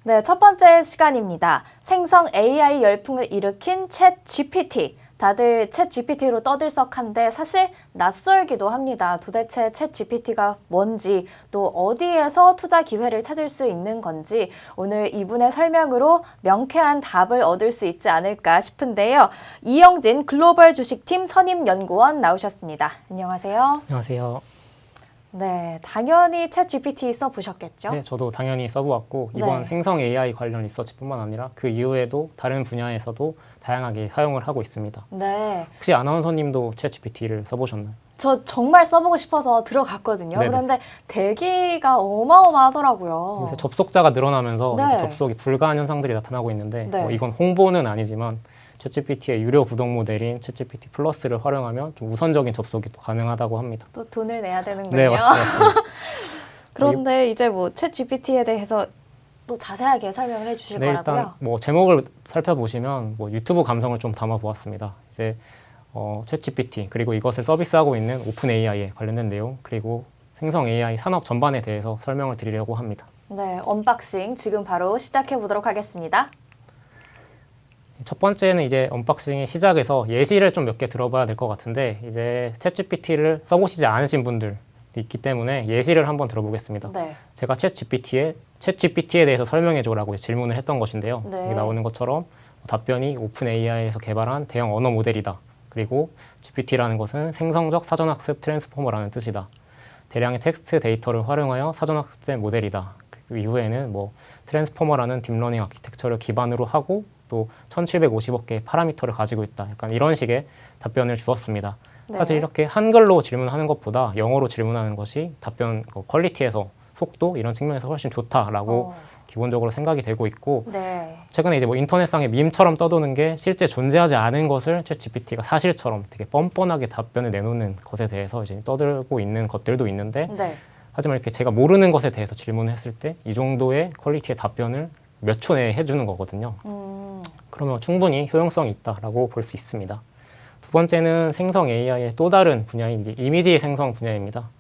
네, 첫 번째 시간입니다. 생성 AI 열풍을 일으킨 챗 GPT. 다들 챗 GPT로 떠들썩한데 사실 낯설기도 합니다. 도대체 챗 GPT가 뭔지, 또 어디에서 투자 기회를 찾을 수 있는 건지 오늘 이분의 설명으로 명쾌한 답을 얻을 수 있지 않을까 싶은데요. 이영진 글로벌 주식팀 선임연구원 나오셨습니다. 안녕하세요. 안녕하세요. 네, 당연히 챗 GPT 써보셨겠죠? 네, 저도 당연히 써보았고 이번 네. 생성 AI 관련 리서치뿐만 아니라 그 이후에도 다른 분야에서도 다양하게 사용을 하고 있습니다. 네. 혹시 아나운서님도 챗GPT를 써보셨나요? 저 정말 써보고 싶어서 들어갔거든요. 네네. 그런데 대기가 어마어마하더라고요. 요새 접속자가 늘어나면서 네. 이렇게 접속이 불가한 현상들이 나타나고 있는데 네. 이건 홍보는 아니지만 챗GPT의 유료 구독 모델인 챗GPT 플러스를 활용하면 좀 우선적인 접속이 또 가능하다고 합니다. 또 돈을 내야 되는군요. 네, 맞습니다. 그런데 이제 뭐 챗 GPT에 대해서 또 자세하게 설명을 해주실 네, 거라고요? 일단 뭐 제목을 살펴보시면 뭐 유튜브 감성을 좀 담아보았습니다. 이제 챗GPT 그리고 이것을 서비스하고 있는 오픈 AI에 관련된 내용 그리고 생성 AI 산업 전반에 대해서 설명을 드리려고 합니다. 네, 언박싱 지금 바로 시작해 보도록 하겠습니다. 첫 번째는 이제 언박싱의 시작에서 예시를 좀 몇 개 들어봐야 될 것 같은데 이제 챗GPT를 써보시지 않으신 분들 있기 때문에 예시를 한번 들어보겠습니다. 네. 제가 챗GPT에 대해서 설명해줘라고 질문을 했던 것인데요. 네. 여기 나오는 것처럼 답변이 오픈 AI에서 개발한 대형 언어 모델이다. 그리고 GPT라는 것은 생성적 사전학습 트랜스포머라는 뜻이다. 대량의 텍스트 데이터를 활용하여 사전학습된 모델이다. 그리고 이후에는 뭐 트랜스포머라는 딥러닝 아키텍처를 기반으로 하고 또 1750억 개의 파라미터를 가지고 있다. 약간 이런 식의 답변을 주었습니다. 네. 사실 이렇게 한글로 질문하는 것보다 영어로 질문하는 것이 답변 퀄리티에서 속도 이런 측면에서 훨씬 좋다라고 기본적으로 생각이 되고 있고 네. 최근에 이제 뭐 인터넷상에 밈처럼 떠도는 게 실제 존재하지 않은 것을 챗 GPT가 사실처럼 되게 뻔뻔하게 답변을 내놓는 것에 대해서 이제 떠들고 있는 것들도 있는데 네. 하지만 이렇게 제가 모르는 것에 대해서 질문을 했을 때 이 정도의 퀄리티의 답변을 몇 초 내에 해주는 거거든요. 그러면 충분히 효용성이 있다라고 볼 수 있습니다. 두 번째는 생성 AI의 또 다른 분야인 이제 이미지 생성 분야입니다.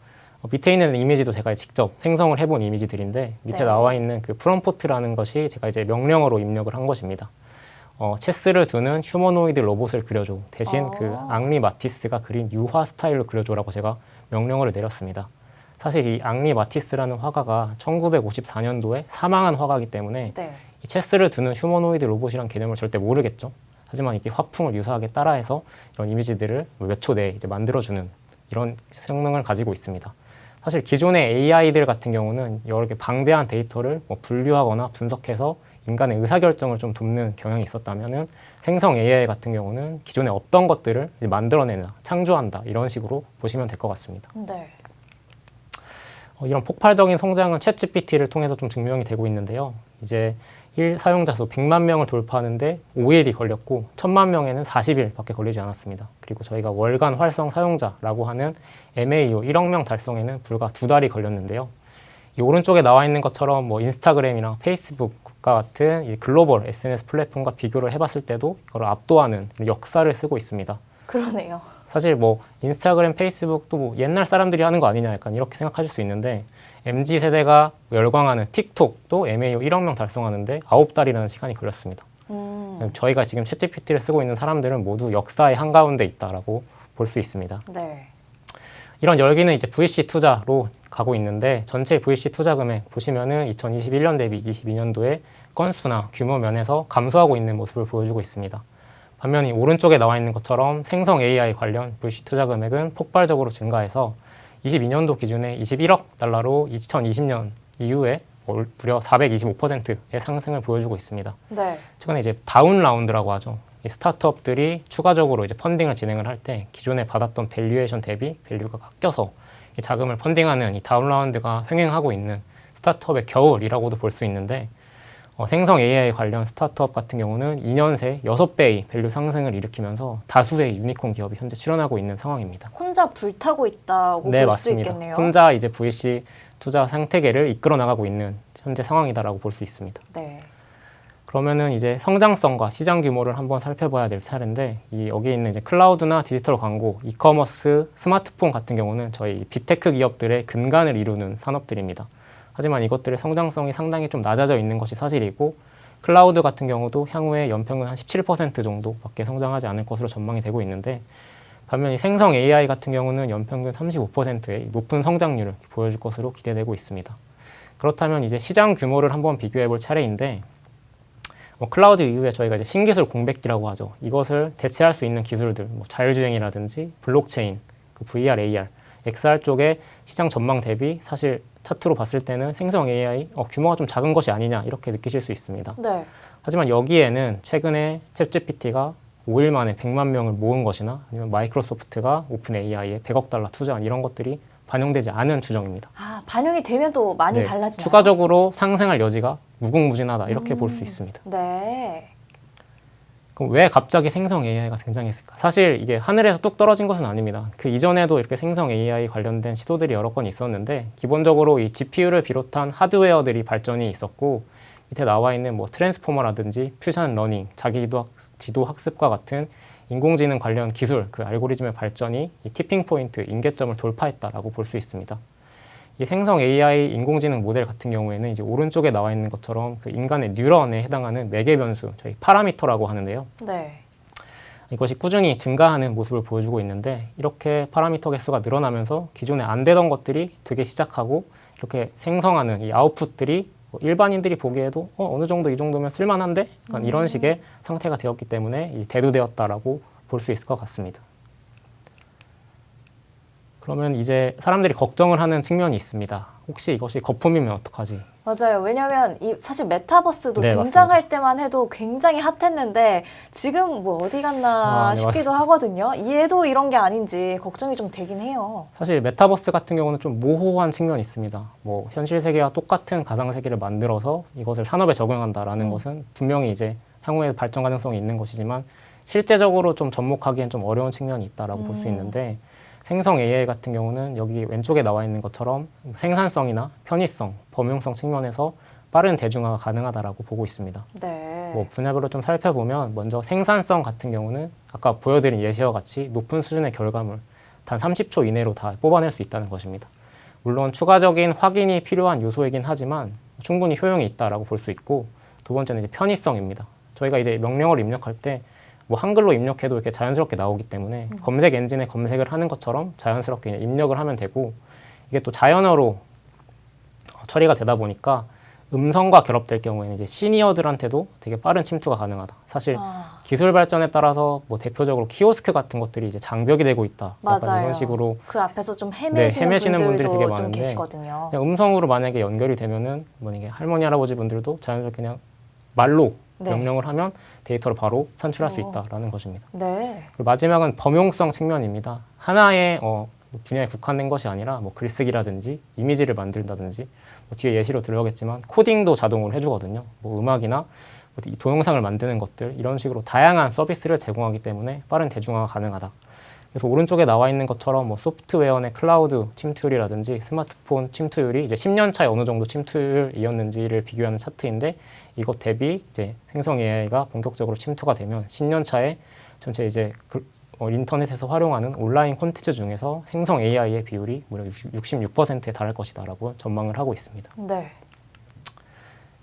밑에 있는 이미지도 제가 직접 생성을 해본 이미지들인데 밑에 네. 나와 있는 그 프롬프트라는 것이 제가 이제 명령어로 입력을 한 것입니다. 체스를 두는 휴머노이드 로봇을 그려줘. 대신 그 앙리 마티스가 그린 유화 스타일로 그려줘라고 제가 명령어를 내렸습니다. 사실 이 앙리 마티스라는 화가가 1954년도에 사망한 화가이기 때문에 네. 이 체스를 두는 휴머노이드 로봇이란 개념을 절대 모르겠죠. 하지만 이게 화풍을 유사하게 따라해서 이런 이미지들을 몇 초 내에 이제 만들어주는 이런 성능을 가지고 있습니다. 사실 기존의 AI들 같은 경우는 여러 개 방대한 데이터를 뭐 분류하거나 분석해서 인간의 의사결정을 좀 돕는 경향이 있었다면은 생성 AI 같은 경우는 기존에 없던 것들을 이제 만들어내나 창조한다 이런 식으로 보시면 될 것 같습니다. 네. 이런 폭발적인 성장은 챗GPT를 통해서 좀 증명이 되고 있는데요. 이제 1 사용자 수 100만 명을 돌파하는데 5일이 걸렸고 1000만 명에는 40일밖에 걸리지 않았습니다. 그리고 저희가 월간 활성 사용자라고 하는 MAU 1억 명 달성에는 불과 2달이 걸렸는데요. 이 오른쪽에 나와 있는 것처럼 뭐 인스타그램이나 페이스북과 같은 이 글로벌 SNS 플랫폼과 비교를 해봤을 때도 이걸 압도하는 역사를 쓰고 있습니다. 그러네요. 사실 뭐 인스타그램, 페이스북도 뭐 옛날 사람들이 하는 거 아니냐 약간 이렇게 생각하실 수 있는데 MZ 세대가 열광하는 틱톡도 MAU 1억 명 달성하는데 9달이라는 시간이 걸렸습니다. 저희가 지금 챗GPT를 쓰고 있는 사람들은 모두 역사의 한가운데 있다라고 볼 수 있습니다. 네. 이런 열기는 이제 VC 투자로 가고 있는데 전체 VC 투자 금액 보시면은 2021년 대비 22년도에 건수나 규모 면에서 감소하고 있는 모습을 보여주고 있습니다. 반면 이 오른쪽에 나와 있는 것처럼 생성 AI 관련 VC 투자 금액은 폭발적으로 증가해서 22년도 기준에 21억 달러로 2020년 이후에 무려 425%의 상승을 보여주고 있습니다. 네. 최근에 이제 다운 라운드라고 하죠. 이 스타트업들이 추가적으로 이제 펀딩을 진행을 할 때 기존에 받았던 밸류에이션 대비 밸류가 깎여서 이 자금을 펀딩하는 이 다운 라운드가 횡행하고 있는 스타트업의 겨울이라고도 볼 수 있는데 생성 AI 관련 스타트업 같은 경우는 2년 새 6배의 밸류 상승을 일으키면서 다수의 유니콘 기업이 현재 출현하고 있는 상황입니다. 혼자 불타고 있다고 네, 볼 수도 맞습니다. 있겠네요. 혼자 이제 VC 투자 생태계를 이끌어 나가고 있는 현재 상황이다라고 볼 수 있습니다. 네. 그러면은 이제 성장성과 시장 규모를 한번 살펴봐야 될 차례인데 여기 있는 이제 클라우드나 디지털 광고, 이커머스, 스마트폰 같은 경우는 저희 빅테크 기업들의 근간을 이루는 산업들입니다. 하지만 이것들의 성장성이 상당히 좀 낮아져 있는 것이 사실이고 클라우드 같은 경우도 향후에 연평균 한 17% 정도밖에 성장하지 않을 것으로 전망이 되고 있는데 반면 이 생성 AI 같은 경우는 연평균 35%의 높은 성장률을 보여줄 것으로 기대되고 있습니다. 그렇다면 이제 시장 규모를 한번 비교해 볼 차례인데 클라우드 이후에 저희가 이제 신기술 공백기라고 하죠. 이것을 대체할 수 있는 기술들, 자율주행이라든지 블록체인, 그 VR, AR, XR 쪽의 시장 전망 대비 사실 차트로 봤을 때는 생성 AI 규모가 좀 작은 것이 아니냐 이렇게 느끼실 수 있습니다. 네. 하지만 여기에는 최근에 챗GPT가 5일 만에 100만 명을 모은 것이나 아니면 마이크로소프트가 오픈 AI에 100억 달러 투자한 이런 것들이 반영되지 않은 추정입니다. 아, 반영이 되면 또 많이 네, 달라지나요? 추가적으로 상승할 여지가 무궁무진하다 이렇게 볼 수 있습니다. 네. 그럼 왜 갑자기 생성 AI가 등장했을까? 사실 이게 하늘에서 뚝 떨어진 것은 아닙니다. 그 이전에도 이렇게 생성 AI 관련된 시도들이 여러 건 있었는데 기본적으로 이 GPU를 비롯한 하드웨어들이 발전이 있었고 밑에 나와 있는 트랜스포머라든지 퓨전 러닝, 자기 지도 학습과 같은 인공지능 관련 기술, 그 알고리즘의 발전이 이 티핑 포인트, 임계점을 돌파했다라고 볼 수 있습니다. 이 생성 AI 인공지능 모델 같은 경우에는 이제 오른쪽에 나와 있는 것처럼 그 인간의 뉴런에 해당하는 매개 변수, 저희 파라미터라고 하는데요. 네. 이것이 꾸준히 증가하는 모습을 보여주고 있는데 이렇게 파라미터 개수가 늘어나면서 기존에 안 되던 것들이 되게 시작하고 이렇게 생성하는 이 아웃풋들이 일반인들이 보기에도 어느 정도 이 정도면 쓸만한데? 약간 이런 식의 상태가 되었기 때문에 대두되었다라고 볼 수 있을 것 같습니다. 그러면 이제 사람들이 걱정을 하는 측면이 있습니다. 혹시 이것이 거품이면 어떡하지? 맞아요. 왜냐하면 사실 메타버스도 네, 등장할 맞습니다. 때만 해도 굉장히 핫했는데 지금 어디 갔나 네, 싶기도 하거든요. 얘도 이런 게 아닌지 걱정이 좀 되긴 해요. 사실 메타버스 같은 경우는 좀 모호한 측면이 있습니다. 현실 세계와 똑같은 가상 세계를 만들어서 이것을 산업에 적용한다라는 것은 분명히 이제 향후에 발전 가능성이 있는 것이지만 실제적으로 좀 접목하기엔 좀 어려운 측면이 있다라고 볼 수 있는데 생성 AI 같은 경우는 여기 왼쪽에 나와 있는 것처럼 생산성이나 편의성, 범용성 측면에서 빠른 대중화가 가능하다라고 보고 있습니다. 네. 분야별로 좀 살펴보면 먼저 생산성 같은 경우는 아까 보여드린 예시와 같이 높은 수준의 결과물 단 30초 이내로 다 뽑아낼 수 있다는 것입니다. 물론 추가적인 확인이 필요한 요소이긴 하지만 충분히 효용이 있다라고 볼 수 있고 두 번째는 이제 편의성입니다. 저희가 이제 명령어를 입력할 때 한글로 입력해도 이렇게 자연스럽게 나오기 때문에 검색 엔진에 검색을 하는 것처럼 자연스럽게 그냥 입력을 하면 되고 이게 또 자연어로 처리가 되다 보니까 음성과 결합될 경우에는 이제 시니어들한테도 되게 빠른 침투가 가능하다. 사실 기술 발전에 따라서 대표적으로 키오스크 같은 것들이 이제 장벽이 되고 있다. 약간 맞아요. 이런 식으로 그 앞에서 좀 헤매시는 헤매시는 분들이 되게 분들도 좀 많은데 계시거든요. 그냥 음성으로 만약에 연결이 되면은 이게 할머니 할아버지 분들도 자연스럽게 그냥 말로 네. 명령을 하면 데이터를 바로 산출할 수 있다라는 것입니다. 네. 그리고 마지막은 범용성 측면입니다. 하나의 분야에 국한된 것이 아니라 글쓰기라든지 이미지를 만든다든지 뒤에 예시로 들어오겠지만 코딩도 자동으로 해주거든요. 음악이나 동영상을 만드는 것들 이런 식으로 다양한 서비스를 제공하기 때문에 빠른 대중화가 가능하다. 그래서 오른쪽에 나와 있는 것처럼 소프트웨어 내 클라우드 침투율이라든지 스마트폰 침투율이 이제 10년 차에 어느 정도 침투율이었는지를 비교하는 차트인데 이것 대비 이제 생성 AI가 본격적으로 침투가 되면 10년 차에 전체 이제 인터넷에서 활용하는 온라인 콘텐츠 중에서 생성 AI의 비율이 무려 66%에 달할 것이다라고 전망을 하고 있습니다. 네.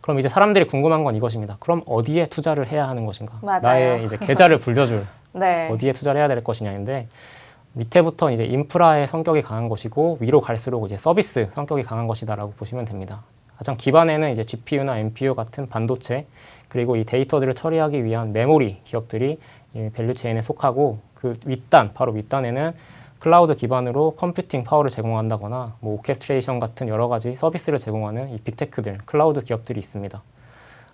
그럼 이제 사람들이 궁금한 건 이것입니다. 그럼 어디에 투자를 해야 하는 것인가? 맞아요. 나의 이제 계좌를 불려줄 네. 어디에 투자를 해야 될 것이냐인데 밑에부터 이제 인프라의 성격이 강한 것이고 위로 갈수록 이제 서비스 성격이 강한 것이다라고 보시면 됩니다. 가장 기반에는 이제 GPU나 NPU 같은 반도체 그리고 이 데이터들을 처리하기 위한 메모리 기업들이 이 밸류체인에 속하고 그 윗단 바로 윗단에는 클라우드 기반으로 컴퓨팅 파워를 제공한다거나 오케스트레이션 같은 여러 가지 서비스를 제공하는 이 빅테크들 클라우드 기업들이 있습니다.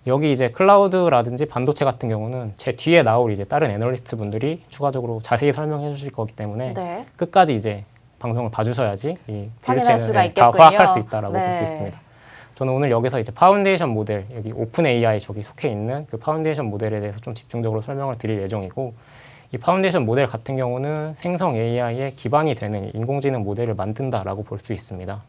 여기 이제 클라우드라든지 반도체 같은 경우는 제 뒤에 나올 이제 다른 애널리스트 분들이 추가적으로 자세히 설명해 주실 거기 때문에 네. 끝까지 이제 방송을 봐주셔야지 이 확인할 수가 밸류체인을 다 있겠군요. 파악할 수 있다라고 볼 수 네. 있습니다. 저는 오늘 여기서 이제 파운데이션 모델, 여기 오픈 AI 저기 속해 있는 그 파운데이션 모델에 대해서 좀 집중적으로 설명을 드릴 예정이고 이 파운데이션 모델 같은 경우는 생성 AI의 기반이 되는 인공지능 모델을 만든다라고 볼 수 있습니다.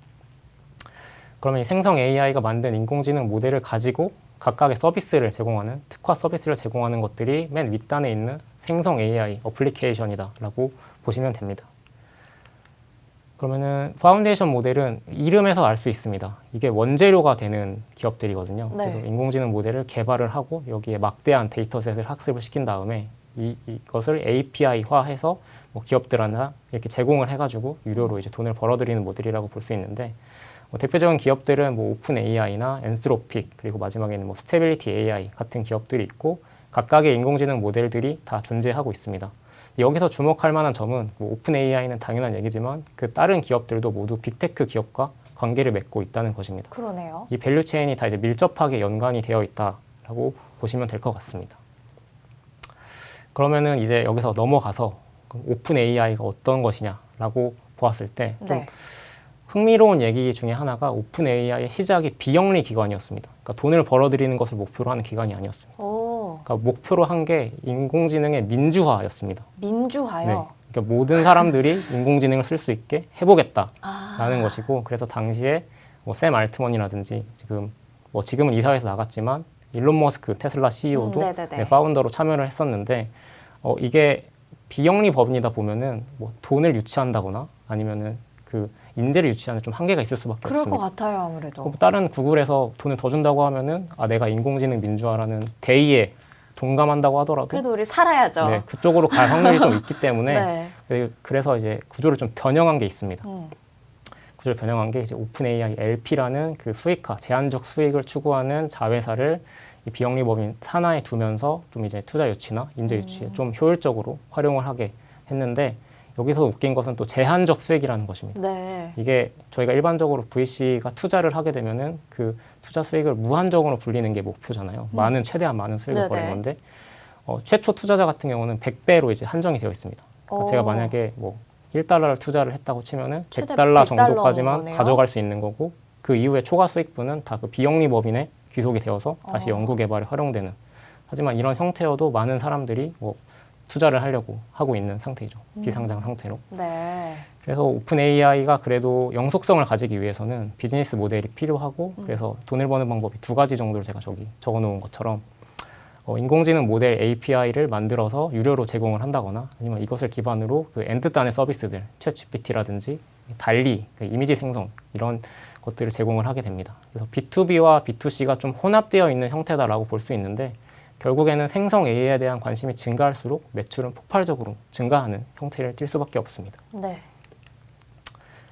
그러면 이 생성 AI가 만든 인공지능 모델을 가지고 각각의 서비스를 제공하는 특화 서비스를 제공하는 것들이 맨 윗단에 있는 생성 AI 어플리케이션이다라고 보시면 됩니다. 그러면은 파운데이션 모델은 이름에서 알 수 있습니다. 이게 원재료가 되는 기업들이거든요. 네. 그래서 인공지능 모델을 개발을 하고 여기에 막대한 데이터셋을 학습을 시킨 다음에 이것을 API화해서 뭐 기업들한테 이렇게 제공을 해가지고 유료로 이제 돈을 벌어들이는 모델이라고 볼 수 있는데 대표적인 기업들은 뭐 오픈 AI나 엔스로픽 그리고 마지막에는 뭐 스테빌리티 AI 같은 기업들이 있고 각각의 인공지능 모델들이 다 존재하고 있습니다. 여기서 주목할 만한 점은 뭐 오픈 AI는 당연한 얘기지만 그 다른 기업들도 모두 빅테크 기업과 관계를 맺고 있다는 것입니다. 그러네요. 이 밸류 체인이 다 이제 밀접하게 연관이 되어 있다라고 보시면 될 것 같습니다. 그러면은 이제 여기서 넘어가서 오픈 AI가 어떤 것이냐라고 보았을 때 좀 네. 흥미로운 얘기 중에 하나가 오픈 AI의 시작이 비영리 기관이었습니다. 그러니까 돈을 벌어들이는 것을 목표로 하는 기관이 아니었습니다. 오, 그러니까 목표로 한 게 인공지능의 민주화였습니다. 민주화요. 네. 그러니까 모든 사람들이 인공지능을 쓸 수 있게 해보겠다라는 아, 것이고, 그래서 당시에 뭐 샘 알트먼이라든지 지금은 이사회에서 나갔지만 일론 머스크 테슬라 CEO도 네네네. 파운더로 참여를 했었는데 이게 비영리 법인이다 보면은 뭐 돈을 유치한다거나 아니면은 그 인재를 유치하는 좀 한계가 있을 수밖에 그럴 것 없습니다. 같아요, 아무래도. 뭐 다른 구글에서 돈을 더 준다고 하면은 내가 인공지능 민주화라는 대의에 동감한다고 하더라도 그래도 우리 살아야죠. 네, 그쪽으로 갈 확률이 좀 있기 때문에 네. 그래서 이제 구조를 좀 변형한 게 있습니다. 음. 구조를 변형한 게 이제 오픈 AI LP라는 그 수익화, 제한적 수익을 추구하는 자회사를 이 비영리 법인 산하에 두면서 좀 이제 투자 유치나 인재 유치에 좀 효율적으로 활용을 하게 했는데 여기서 웃긴 것은 또 제한적 수익이라는 것입니다. 네. 이게 저희가 일반적으로 VC가 투자를 하게 되면은 그 투자 수익을 무한정으로 불리는 게 목표잖아요. 최대한 많은 수익을 네네. 버는 건데 최초 투자자 같은 경우는 100배로 이제 한정이 되어 있습니다. 그러니까 제가 만약에 뭐 1달러를 투자를 했다고 치면은 최대 100달러 100달러인 정도까지만 거네요. 가져갈 수 있는 거고 그 이후에 초과 수익분은 다 그 비영리 법인에 귀속이 되어서 다시 연구 개발에 활용되는. 하지만 이런 형태여도 많은 사람들이 뭐 투자를 하려고 하고 있는 상태이죠. 비상장 상태로. 네. 그래서 오픈 AI가 그래도 영속성을 가지기 위해서는 비즈니스 모델이 필요하고 그래서 돈을 버는 방법이 두 가지 정도를 제가 저기 적어 놓은 것처럼 인공지능 모델 API를 만들어서 유료로 제공을 한다거나 아니면 이것을 기반으로 그 엔드단의 서비스들, 챗GPT라든지 달리, 그 이미지 생성 이런 것들을 제공을 하게 됩니다. 그래서 B2B와 B2C가 좀 혼합되어 있는 형태다라고 볼 수 있는데 결국에는 생성 AI에 대한 관심이 증가할수록 매출은 폭발적으로 증가하는 형태를 띌 수밖에 없습니다. 네.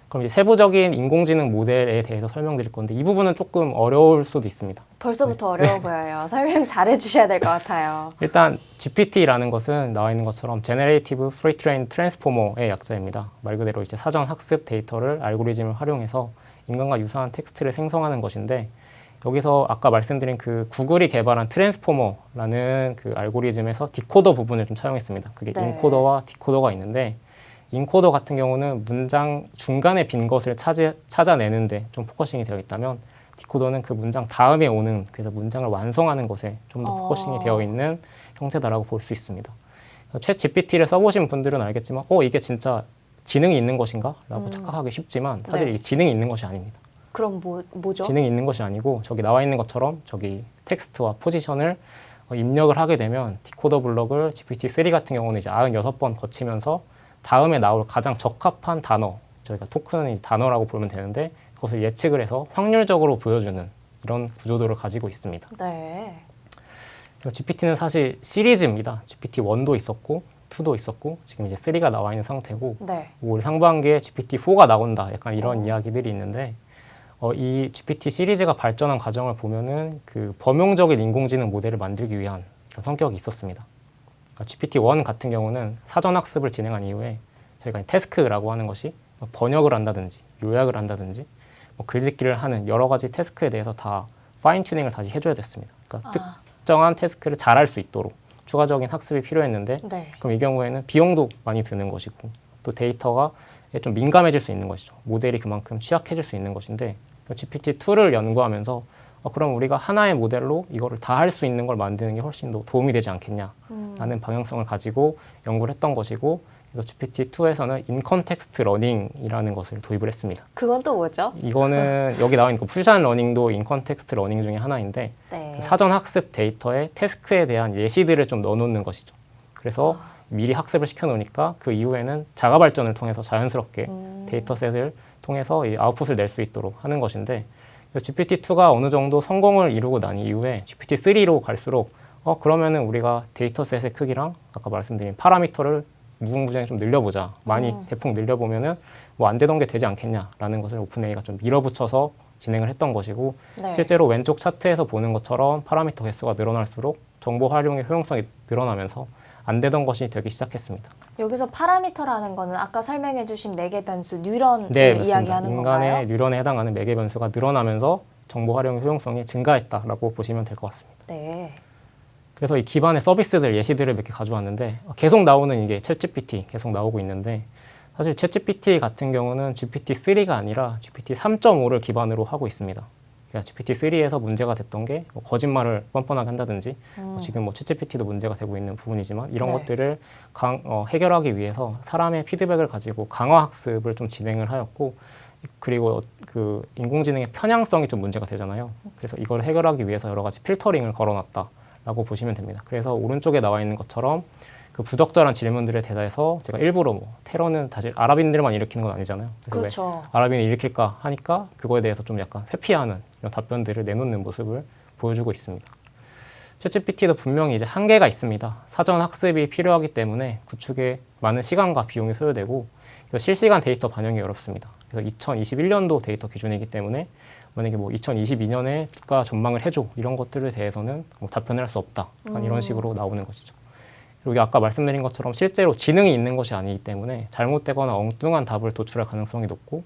그럼 이제 세부적인 인공지능 모델에 대해서 설명드릴 건데 이 부분은 조금 어려울 수도 있습니다. 벌써부터 어려워 보여요. 설명 잘 해주셔야 될 것 같아요. 일단 GPT라는 것은 나와 있는 것처럼 Generative Pre-trained Transformer의 약자입니다. 말 그대로 이제 사전 학습 데이터를 알고리즘을 활용해서 인간과 유사한 텍스트를 생성하는 것인데 여기서 아까 말씀드린 그 구글이 개발한 트랜스포머라는 그 알고리즘에서 디코더 부분을 좀 차용했습니다. 그게 네. 인코더와 디코더가 있는데 인코더 같은 경우는 문장 중간에 빈 것을 찾아내는데 좀 포커싱이 되어 있다면 디코더는 그 문장 다음에 오는 그래서 문장을 완성하는 것에 좀 더 포커싱이 되어 있는 형태다라고 볼 수 있습니다. 챗 GPT를 써보신 분들은 알겠지만 이게 진짜 지능이 있는 것인가? 라고 착각하기 쉽지만 사실 네. 이게 지능이 있는 것이 아닙니다. 그럼 뭐죠? 지능이 있는 것이 아니고 저기 나와 있는 것처럼 저기 텍스트와 포지션을 입력을 하게 되면 디코더 블럭을 GPT-3 같은 경우는 이제 96번 거치면서 다음에 나올 가장 적합한 단어, 저희가 토큰이 단어라고 보면 되는데 그것을 예측을 해서 확률적으로 보여주는 이런 구조도를 가지고 있습니다. 네. GPT는 사실 시리즈입니다. GPT-1도 있었고 2도 있었고 지금 이제 3가 나와 있는 상태고 네. 올 상반기에 GPT-4가 나온다. 약간 이런 이야기들이 있는데 이 GPT 시리즈가 발전한 과정을 보면은 그 범용적인 인공지능 모델을 만들기 위한 그런 성격이 있었습니다. 그러니까 GPT-1 같은 경우는 사전 학습을 진행한 이후에 저희가 태스크라고 하는 것이 번역을 한다든지 요약을 한다든지 글짓기를 하는 여러 가지 태스크에 대해서 다 파인 튜닝을 다시 해줘야 됐습니다. 그러니까 특정한 태스크를 잘할 수 있도록 추가적인 학습이 필요했는데 네. 그럼 이 경우에는 비용도 많이 드는 것이고 또 데이터가 좀 민감해질 수 있는 것이죠. 모델이 그만큼 취약해질 수 있는 것인데 GPT-2를 연구하면서 그럼 우리가 하나의 모델로 이거를 다 할 수 있는 걸 만드는 게 훨씬 더 도움이 되지 않겠냐라는 방향성을 가지고 연구를 했던 것이고 그래서 GPT-2에서는 인컨텍스트 러닝이라는 것을 도입을 했습니다. 그건 또 뭐죠? 이거는 여기 나와 있는 그 풀샷 러닝도 인컨텍스트 러닝 중에 하나인데 네. 사전 학습 데이터에 태스크에 대한 예시들을 좀 넣어놓는 것이죠. 그래서 미리 학습을 시켜놓으니까 그 이후에는 자가 발전을 통해서 자연스럽게 데이터셋을 통해서 이 아웃풋을 낼 수 있도록 하는 것인데 GPT-2가 어느 정도 성공을 이루고 난 이후에 GPT-3로 갈수록 그러면은 우리가 데이터셋의 크기랑 아까 말씀드린 파라미터를 무궁무진하게 좀 늘려보자. 많이 대폭 늘려보면은 뭐 안 되던 게 되지 않겠냐라는 것을 오픈AI가 좀 밀어붙여서 진행을 했던 것이고 네. 실제로 왼쪽 차트에서 보는 것처럼 파라미터 개수가 늘어날수록 정보 활용의 효용성이 늘어나면서 안 되던 것이 되기 시작했습니다. 여기서 파라미터라는 거는 아까 설명해 주신 매개 변수 뉴런을 네, 맞습니다. 이야기하는 인간의 건가요? 뉴런에 해당하는 매개 변수가 늘어나면서 정보 활용의 효용성이 증가했다라고 보시면 될 것 같습니다. 네. 그래서 이 기반의 서비스들 예시들을 몇 개 가져왔는데 계속 나오는 이게 챗GPT 계속 나오고 있는데 사실 챗GPT 같은 경우는 GPT-3가 아니라 GPT-3.5를 기반으로 하고 있습니다. 그러니까 GPT-3에서 문제가 됐던 게 거짓말을 뻔뻔하게 한다든지 지금 뭐 챗GPT도 문제가 되고 있는 부분이지만 이런 네. 것들을 해결하기 위해서 사람의 피드백을 가지고 강화 학습을 좀 진행을 하였고 그리고 그 인공지능의 편향성이 좀 문제가 되잖아요. 그래서 이걸 해결하기 위해서 여러 가지 필터링을 걸어놨다라고 보시면 됩니다. 그래서 오른쪽에 나와 있는 것처럼 그 부적절한 질문들에 대해서 제가 일부러 뭐 테러는 사실 아랍인들만 일으키는 건 아니잖아요. 그래서 왜 그렇죠. 아랍인이 일으킬까 하니까 그거에 대해서 좀 약간 회피하는 이런 답변들을 내놓는 모습을 보여주고 있습니다. 챗GPT도 분명히 이제 한계가 있습니다. 사전 학습이 필요하기 때문에 구축에 많은 시간과 비용이 소요되고 실시간 데이터 반영이 어렵습니다. 그래서 2021년도 데이터 기준이기 때문에 만약에 뭐 2022년에 국가 전망을 해줘 이런 것들에 대해서는 뭐 답변을 할 수 없다. 약간 이런 식으로 나오는 것이죠. 그리고 아까 말씀드린 것처럼 실제로 지능이 있는 것이 아니기 때문에 잘못되거나 엉뚱한 답을 도출할 가능성이 높고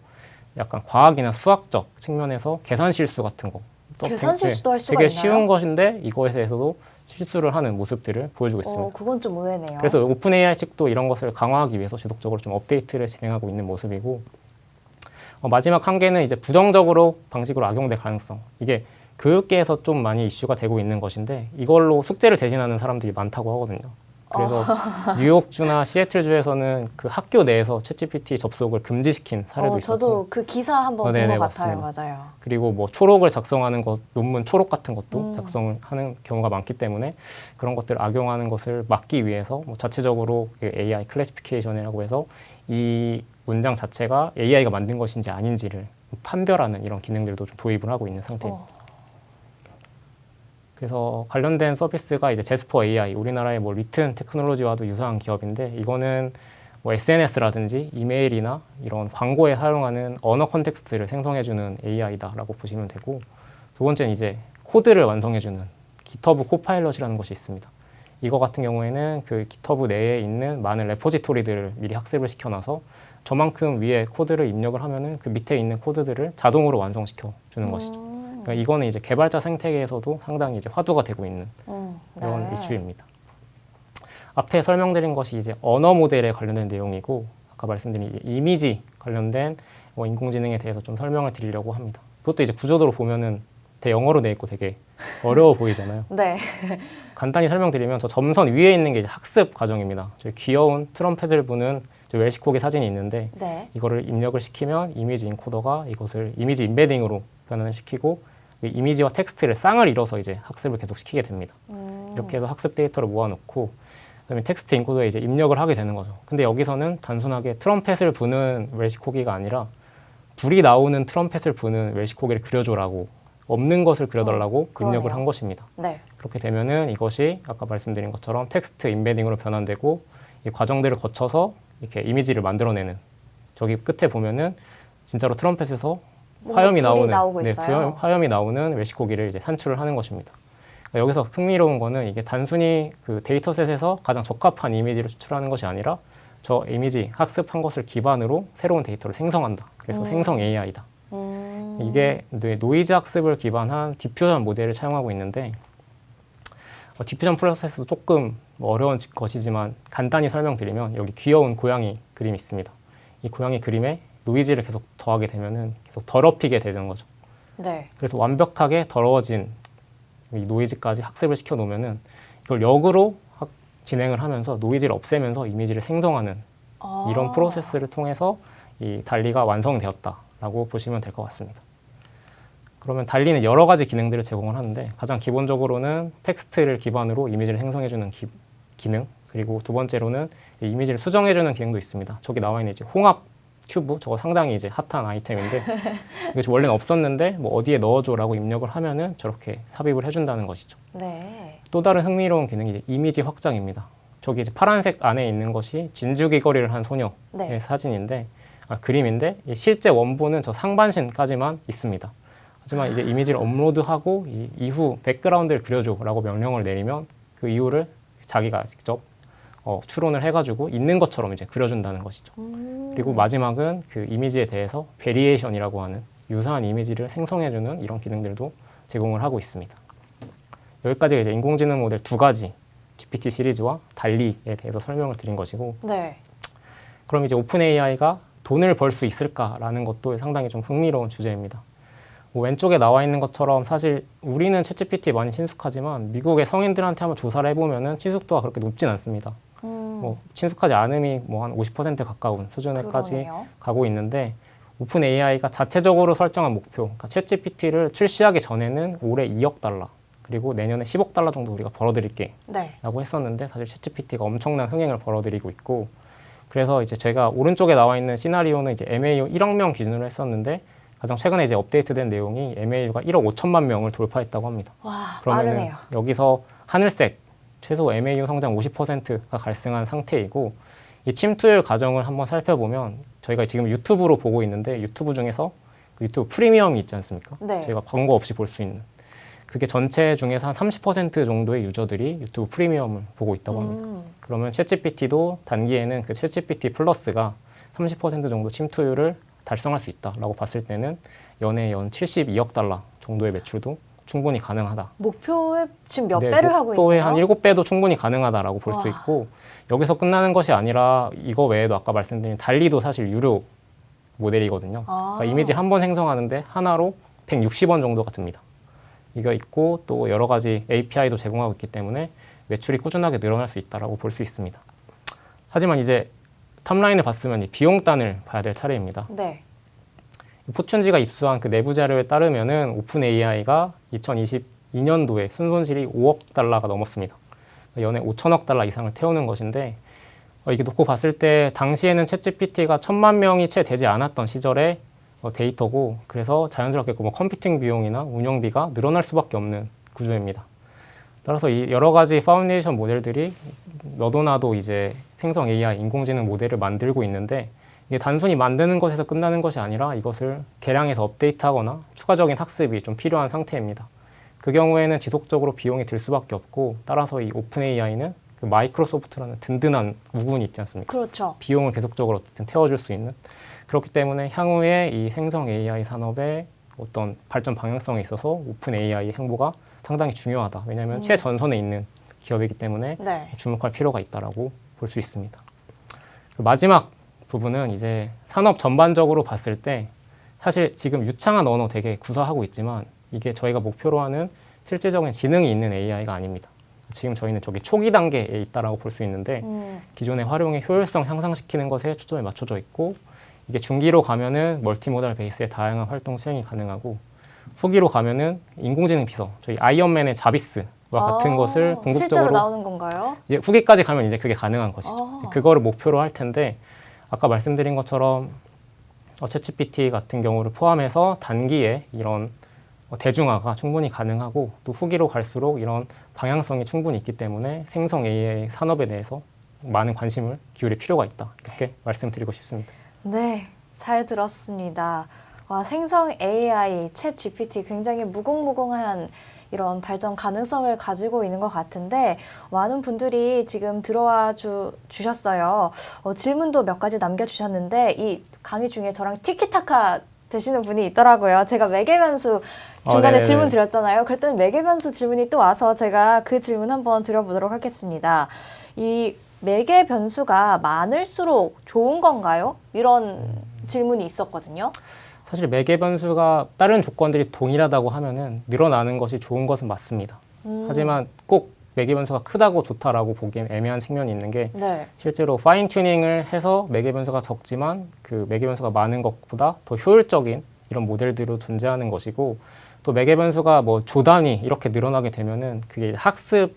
약간 과학이나 수학적 측면에서 계산 실수 같은 거 계산 실수도 할 수가 되게 있나요? 쉬운 것인데 이거에 대해서도 실수를 하는 모습들을 보여주고 있습니다. 그건 좀 의외네요. 그래서 오픈AI 측도 이런 것을 강화하기 위해서 지속적으로 좀 업데이트를 진행하고 있는 모습이고 마지막 한계는 이제 부정적으로 방식으로 악용될 가능성. 이게 교육계에서 좀 많이 이슈가 되고 있는 것인데 이걸로 숙제를 대신하는 사람들이 많다고 하거든요. 그래서 뉴욕주나 시애틀주에서는 그 학교 내에서 챗GPT 접속을 금지시킨 사례도 있었고 저도 그 기사 한번 본 네네, 것 같아요. 맞습니다. 맞아요. 그리고 뭐 초록을 작성하는 것, 논문 초록 같은 것도 작성을 하는 경우가 많기 때문에 그런 것들을 악용하는 것을 막기 위해서 뭐 자체적으로 AI 클래시피케이션이라고 해서 이 문장 자체가 AI가 만든 것인지 아닌지를 판별하는 이런 기능들도 좀 도입을 하고 있는 상태입니다. 그래서 관련된 서비스가 이제 제스퍼 AI, 우리나라의 뭐 리튼 테크놀로지와도 유사한 기업인데 이거는 뭐 SNS라든지 이메일이나 이런 광고에 사용하는 언어 컨텍스트를 생성해주는 AI다라고 보시면 되고 두 번째는 이제 코드를 완성해주는 GitHub 코파일럿이라는 것이 있습니다. 이거 같은 경우에는 그 GitHub 내에 있는 많은 레포지토리들을 미리 학습을 시켜놔서 저만큼 위에 코드를 입력을 하면은 그 밑에 있는 코드들을 자동으로 완성시켜 주는 것이죠. 그러니까 이거는 이제 개발자 생태계에서도 상당히 이제 화두가 되고 있는 그런 네. 이슈입니다. 앞에 설명드린 것이 이제 언어 모델에 관련된 내용이고 아까 말씀드린 이미지 관련된 인공지능에 대해서 좀 설명을 드리려고 합니다. 그것도 이제 구조도로 보면은 대영어로 돼 있고 되게 어려워 보이잖아요. 네. 간단히 설명드리면 저 점선 위에 있는 게 이제 학습 과정입니다. 저 귀여운 트럼펫을 부는 저 웰시코기 사진이 있는데 네. 이거를 입력을 시키면 이미지 인코더가 이것을 이미지 임베딩으로 변환을 시키고 이 이미지와 텍스트를 쌍을 이뤄서 이제 학습을 계속 시키게 됩니다. 이렇게 해서 학습 데이터를 모아놓고 그다음에 텍스트 인코더에 이제 입력을 하게 되는 거죠. 근데 여기서는 단순하게 트럼펫을 부는 웰시코기가 아니라 불이 나오는 트럼펫을 부는 웰시코기를 그려줘라고 없는 것을 그려달라고 입력을 그러네요. 한 것입니다. 네. 그렇게 되면은 이것이 아까 말씀드린 것처럼 텍스트 임베딩으로 변환되고 이 과정들을 거쳐서 이렇게 이미지를 만들어내는 저기 끝에 보면은 진짜로 트럼펫에서 화염이 불이 나오는 나오고 있어요. 화염이 나오는 웰시코기를 이제 산출을 하는 것입니다. 그러니까 여기서 흥미로운 거는 이게 단순히 그 데이터셋에서 가장 적합한 이미지를 추출하는 것이 아니라 저 이미지 학습한 것을 기반으로 새로운 데이터를 생성한다. 그래서 생성 AI다. 이게 노이즈 학습을 기반한 디퓨전 모델을 사용하고 있는데 디퓨전 프로세스도 조금 어려운 것이지만 간단히 설명드리면 여기 귀여운 고양이 그림이 있습니다. 이 고양이 그림에 노이즈를 계속 더하게 되면은 계속 더럽히게 되는 거죠. 네. 그래서 완벽하게 더러워진 이 노이즈까지 학습을 시켜 놓으면은 이걸 역으로 진행을 하면서 노이즈를 없애면서 이미지를 생성하는 이런 프로세스를 통해서 이 달리가 완성되었다라고 보시면 될 것 같습니다. 그러면 달리는 여러 가지 기능들을 제공을 하는데 가장 기본적으로는 텍스트를 기반으로 이미지를 생성해주는 기능, 그리고 두 번째로는 이미지를 수정해주는 기능도 있습니다. 저기 나와 있는 이제 홍합 큐브, 저거 상당히 이제 핫한 아이템인데 이게 원래는 없었는데 뭐 어디에 넣어줘라고 입력을 하면은 저렇게 삽입을 해준다는 것이죠. 네. 또 다른 흥미로운 기능이 이제 이미지 확장입니다. 저기 이제 파란색 안에 있는 것이 진주귀 거리를 한 소녀의 네. 사진인데 그림인데 실제 원본은 저 상반신까지만 있습니다. 하지만 이제 이미지를 업로드하고 이후 백그라운드를 그려줘라고 명령을 내리면 그 이유를 자기가 직접 추론을 해가지고 있는 것처럼 이제 그려준다는 것이죠. 그리고 마지막은 그 이미지에 대해서 베리에이션이라고 하는 유사한 이미지를 생성해주는 이런 기능들도 제공을 하고 있습니다. 여기까지가 이제 인공지능 모델 두 가지 GPT 시리즈와 달리에 대해서 설명을 드린 것이고, 네. 그럼 이제 오픈 AI가 돈을 벌 수 있을까라는 것도 상당히 좀 흥미로운 주제입니다. 뭐 왼쪽에 나와 있는 것처럼 사실 우리는 챗GPT에 많이 친숙하지만 미국의 성인들한테 한번 조사를 해보면은 친숙도가 그렇게 높진 않습니다. 뭐 친숙하지 않음이 뭐 한 50% 가까운 수준에까지 그러네요. 가고 있는데, 오픈 AI가 자체적으로 설정한 목표, 그러니까 챗GPT를 출시하기 전에는 올해 2억 달러, 그리고 내년에 10억 달러 정도 우리가 벌어들일게 네. 라고 했었는데, 사실 챗GPT가 엄청난 흥행을 벌어들이고 있고, 그래서 이제 제가 오른쪽에 나와 있는 시나리오는 이제 MAU 1억 명 기준으로 했었는데, 가장 최근에 이제 업데이트된 내용이 MAU가 1억 5천만 명을 돌파했다고 합니다. 와, 그러면은 빠르네요. 여기서 하늘색 최소 MAU 성장 50%가 발생한 상태이고, 이 침투율 과정을 한번 살펴보면 저희가 지금 유튜브로 보고 있는데 유튜브 중에서 그 유튜브 프리미엄이 있지 않습니까? 네. 저희가 광고 없이 볼 수 있는 그게 전체 중에서 한 30% 정도의 유저들이 유튜브 프리미엄을 보고 있다고 합니다. 그러면 챗GPT도 단기에는 그 챗GPT 플러스가 30% 정도 침투율을 달성할 수 있다라고 봤을 때는 연에 연 72억 달러 정도의 매출도 충분히 가능하다. 목표에 지금 몇 네, 배를 하고 목표의 있나요? 한 7배도 충분히 가능하다라고 볼 수 와. 있고, 여기서 끝나는 것이 아니라 이거 외에도 아까 말씀드린 달리도 사실 유료 모델이거든요. 그러니까 이미지 한 번 생성하는데 하나로 160원 정도가 듭니다. 이거 있고 또 여러 가지 API도 제공하고 있기 때문에 매출이 꾸준하게 늘어날 수 있다라고 볼 수 있습니다. 하지만 이제 탑라인을 봤으면 이 비용단을 봐야 될 차례입니다. 네. 포춘지가 입수한 그 내부 자료에 따르면은 오픈 AI가 2022년도에 순손실이 5억 달러가 넘었습니다. 연에 5천억 달러 이상을 태우는 것인데, 이게 놓고 봤을 때 당시에는 챗GPT가 1,000만 명이 채 되지 않았던 시절의 데이터고, 그래서 자연스럽게 뭐 컴퓨팅 비용이나 운영비가 늘어날 수밖에 없는 구조입니다. 따라서 이 여러 가지 파운데이션 모델들이 너도 나도 이제 생성 AI 인공지능 모델을 만들고 있는데, 이게 단순히 만드는 것에서 끝나는 것이 아니라 이것을 개량해서 업데이트하거나 추가적인 학습이 좀 필요한 상태입니다. 그 경우에는 지속적으로 비용이 들 수밖에 없고, 따라서 이 오픈 AI는 그 마이크로소프트라는 든든한 우군이 있지 않습니까? 그렇죠. 비용을 계속적으로 어쨌든 태워줄 수 있는. 그렇기 때문에 향후에 이 생성 AI 산업의 어떤 발전 방향성에 있어서 오픈 AI의 행보가 상당히 중요하다. 왜냐하면 최전선에 있는 기업이기 때문에 네. 주목할 필요가 있다라고 볼 수 있습니다. 마지막 부분은 이제 산업 전반적으로 봤을 때 사실 지금 유창한 언어 되게 구사하고 있지만 이게 저희가 목표로 하는 실질적인 지능이 있는 AI가 아닙니다. 지금 저희는 저기 초기 단계에 있다라고 볼 수 있는데 기존의 활용의 효율성 향상시키는 것에 초점이 맞춰져 있고, 이게 중기로 가면은 멀티모달 베이스의 다양한 활동 수행이 가능하고, 후기로 가면은 인공지능 비서, 저희 아이언맨의 자비스와 같은 것을 궁극적으로 실제로 나오는 건가요? 이제 후기까지 가면 이제 그게 가능한 것이죠. 이제 그거를 목표로 할 텐데, 아까 말씀드린 것처럼 챗GPT 같은 경우를 포함해서 단기에 이런 대중화가 충분히 가능하고, 또 후기로 갈수록 이런 방향성이 충분히 있기 때문에 생성 AI 산업에 대해서 많은 관심을 기울일 필요가 있다. 이렇게 말씀드리고 싶습니다. 네, 잘 들었습니다. 와, 생성 AI, 챗 GPT 굉장히 무궁무궁한 이런 발전 가능성을 가지고 있는 것 같은데, 많은 분들이 지금 들어와 주셨어요. 질문도 몇 가지 남겨주셨는데, 이 강의 중에 저랑 티키타카 되시는 분이 있더라고요. 제가 매개변수 중간에 질문 드렸잖아요. 그랬더니 매개변수 질문이 또 와서 제가 그 질문 한번 드려보도록 하겠습니다. 이 매개 변수가 많을수록 좋은 건가요? 이런 질문이 있었거든요. 사실 매개 변수가 다른 조건들이 동일하다고 하면은 늘어나는 것이 좋은 것은 맞습니다. 하지만 꼭 매개 변수가 크다고 좋다라고 보기엔 애매한 측면이 있는 게, 네. 실제로 파인 튜닝을 해서 매개 변수가 적지만 그 매개 변수가 많은 것보다 더 효율적인 이런 모델들도 존재하는 것이고, 또 매개 변수가 뭐 조단위 이렇게 늘어나게 되면은 그게 학습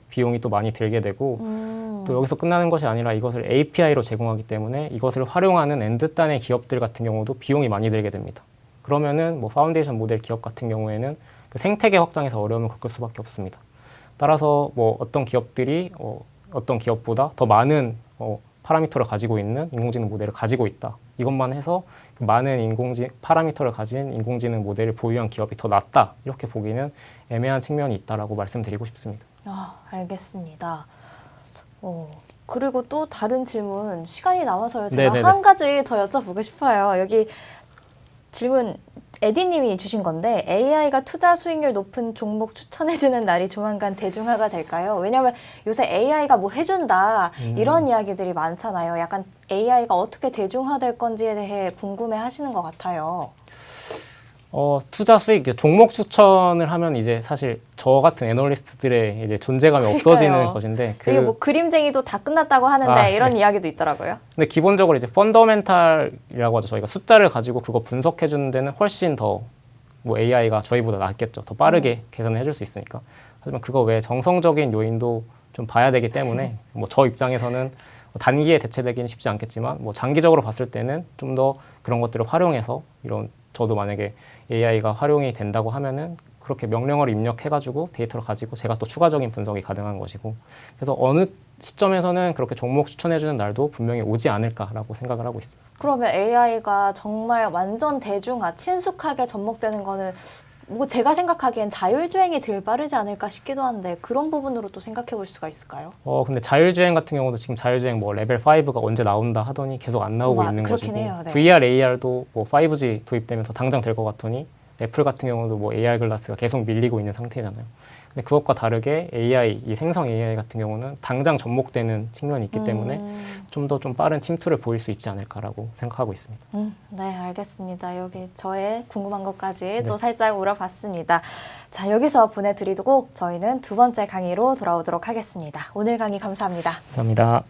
비용이 또 많이 들게 되고 음. 또 여기서 끝나는 것이 아니라 이것을 API로 제공하기 때문에 이것을 활용하는 엔드단의 기업들 같은 경우도 비용이 많이 들게 됩니다. 그러면은 뭐 파운데이션 모델 기업 같은 경우에는 그 생태계 확장에서 어려움을 겪을 수밖에 없습니다. 따라서 뭐 어떤 기업들이 어떤 기업보다 더 많은 파라미터를 가지고 있는 인공지능 모델을 가지고 있다. 이것만 해서 그 많은 파라미터를 가진 인공지능 모델을 보유한 기업이 더 낫다. 이렇게 보기는 애매한 측면이 있다라고 말씀드리고 싶습니다. 알겠습니다. 그리고 또 다른 질문 시간이 남아서요. 제가 네네네. 한 가지 더 여쭤보고 싶어요. 여기 질문 에디님이 주신 건데 AI가 투자 수익률 높은 종목 추천해주는 날이 조만간 대중화가 될까요? 왜냐하면 요새 AI가 뭐 해준다 이런 이야기들이 많잖아요. 약간 AI가 어떻게 대중화될 건지에 대해 궁금해하시는 것 같아요. 투자 수익, 종목 추천을 하면 이제 사실 저 같은 애널리스트들의 이제 존재감이 없어지는 그러니까요. 것인데 이게 뭐 그림쟁이도 다 끝났다고 하는데 이런 이야기도 있더라고요. 근데 기본적으로 이제 펀더멘탈이라고 하죠. 저희가 숫자를 가지고 그거 분석해 주는 데는 훨씬 더 뭐 AI가 저희보다 낫겠죠. 더 빠르게 계산을 해줄 수 있으니까. 하지만 그거 외에 정성적인 요인도 좀 봐야 되기 때문에 뭐 저 입장에서는 단기에 대체되기는 쉽지 않겠지만 뭐 장기적으로 봤을 때는 좀 더 그런 것들을 활용해서 이런 저도 만약에 AI가 활용이 된다고 하면은 그렇게 명령어를 입력해가지고 데이터를 가지고 제가 또 추가적인 분석이 가능한 것이고 그래서 어느 시점에서는 그렇게 종목 추천해주는 날도 분명히 오지 않을까라고 생각을 하고 있습니다. 그러면 AI가 정말 완전 대중화, 친숙하게 접목되는 거는 뭐 제가 생각하기엔 자율주행이 제일 빠르지 않을까 싶기도 한데 그런 부분으로 또 생각해 볼 수가 있을까요? 근데 자율주행 같은 경우도 지금 자율주행 뭐 레벨 5가 언제 나온다 하더니 계속 안 나오고 있는 그렇긴 것이고 해요. 네. VR, AR도 뭐 5G 도입되면서 당장 될 것 같더니 애플 같은 경우도 뭐 AR 글라스가 계속 밀리고 있는 상태잖아요. 근데 그것과 다르게 AI, 이 생성 AI 같은 경우는 당장 접목되는 측면이 있기 때문에 좀 더 좀 빠른 침투를 보일 수 있지 않을까라고 생각하고 있습니다. 네, 알겠습니다. 여기 저의 궁금한 것까지 또 살짝 물어봤습니다. 자, 여기서 보내드리고 저희는 두 번째 강의로 돌아오도록 하겠습니다. 오늘 강의 감사합니다. 감사합니다.